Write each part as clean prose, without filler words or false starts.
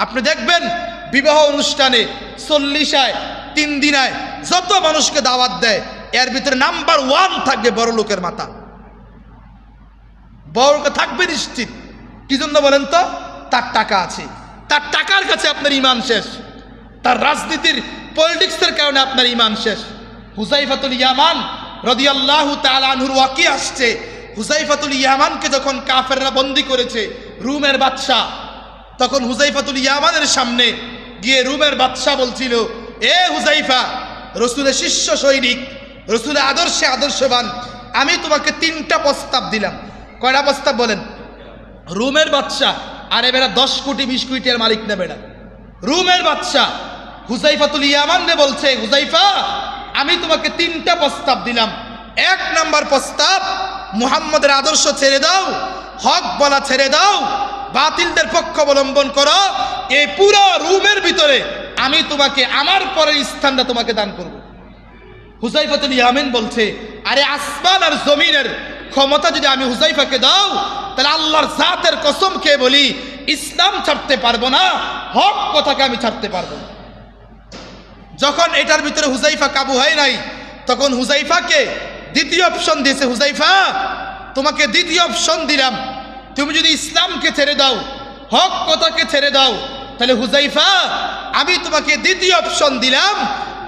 আপনি দেখবেন বিবাহ অনুষ্ঠানে 40আয় 3 দিনায় যত মানুষকে দাওয়াত দেয় এর ভিতরে নাম্বার 1 থাকবে বড় লোকের মাথা। বড় লোক থাকবে নিশ্চিত। কি জন্য বলেন তো? তার টাকা আছে, তার টাকার কাছে আপনার ঈমান শেষ, তার রাজনীতির পলিটিক্সের কারণে আপনার ঈমান শেষ। হুযায়ফাতুল ইয়ামান রাদিয়াল্লাহু তাআলা আনহুর ওয়াকি আসছে। হুযায়ফাতুল ইয়ামানকে যখন কাফেররা বন্দী করেছে রোমের বাদশা, তখন হুযায়ফাতুল ইয়ামানের সামনে গিয়ে রোমের বাদশা বলছিল, এ হুযায়ফা, রাসূলের শিষ্য সৈনিক, রাসূলের আদর্শে আদর্শবান, আমি তোমাকে 3টা প্রস্তাব দিলাম। কয়টা প্রস্তাব বলেন? রোমের বাদশা, আরে বেটা 10 কোটি 20 কোটি টাকার মালিক না বেটা, রোমের বাদশা হুযায়ফাতুল ইয়ামানকে বলছে, হুযায়ফা, আমি তোমাকে 3টা প্রস্তাব দিলাম। 1 নাম্বার প্রস্তাব, মুহাম্মদের আদর্শ ছেড়ে দাও, হক বলা ছেড়ে দাও, বাতিলদের পক্ষ অবলম্বন করো। এই পুরো রোমের ভিতরে আমি তোমাকে আমার পরের স্থানটা তোমাকে দান করব। হুযায়ফাতুল ইয়ামান বলছে, আরে আসমান আর জমিনের ক্ষমতা যদি আমি হুযায়ফাকে দাও, তাহলে আল্লাহর জাতের কসম খেয়ে বলি ইসলাম ছাড়তে পারবো না, হক কথাকে আমি ছাড়তে পারবো না। যখন এটার ভিতরে হুযায়ফা কাবু হয় নাই, তখন হুযায়ফাকে দ্বিতীয় অপশন দিয়েছে, হুযায়ফা, তোমাকে দ্বিতীয় অপশন দিলাম, তুমি যদি ইসলামকে ছেড়ে দাও, হক কথাকে ছেড়ে দাও, তাহলে হুযায়ফা আমি তোমাকে দ্বিতীয় অপশন দিলাম,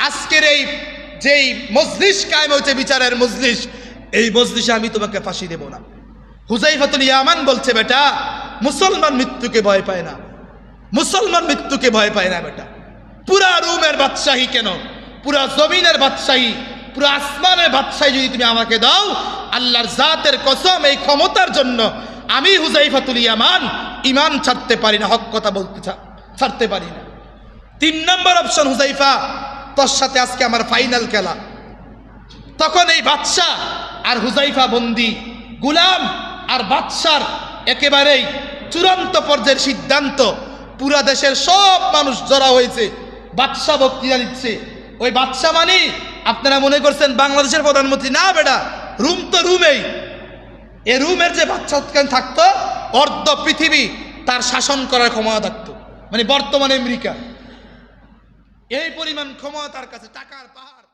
আজকের এই যেই মজলিস কায়েম হয়েছে বিচারের মজলিস, এই মজলিসে আমি তোমাকে ফাঁসি দেব না। হুযায়ফাতুল ইয়ামান বলছে, বেটা মুসলমান মৃত্যুকে ভয় পায় না, মুসলমান মৃত্যুকে ভয় পায় না বেটা। পুরা রোমের বাদশাহী কেন, পুরা জমিনের বাদশাহী, পুরা আসমানের বাদশাহী যদি তুমি আমাকে দাও, আল্লাহর জাতের কসম এই ক্ষমতার জন্য আমি হুযায়ফাতুল ইয়ামান ঈমান ছাড়তে পারি না, হক কথা বলতে ছাড়তে পারি না। 3 নম্বর অপশন, হুযায়ফা তোর সাথে আজকে আমার ফাইনাল খেলা। তখন এই বাদশা আর হুযায়ফা বন্দী, গোলাম আর বাদশার একেবারেই চূড়ান্ত পর্যায়ের সিদ্ধান্ত। পুরা দেশের সব মানুষ জড়া হয়েছে, বাদশা বক্তৃতা দিচ্ছে। ওই বাদশা মানে আপনারা মনে করছেন বাংলাদেশের প্রধানমন্ত্রী না বেটা, রুম তো রুমেই। এ রুমের যে বাদশা থাকতো, অর্ধ পৃথিবী তার শাসন করার ক্ষমতা থাকতো, মানে বর্তমানে আমেরিকা। এই পরিমাণ ক্ষমতা তার কাছে, টাকার পাহাড়।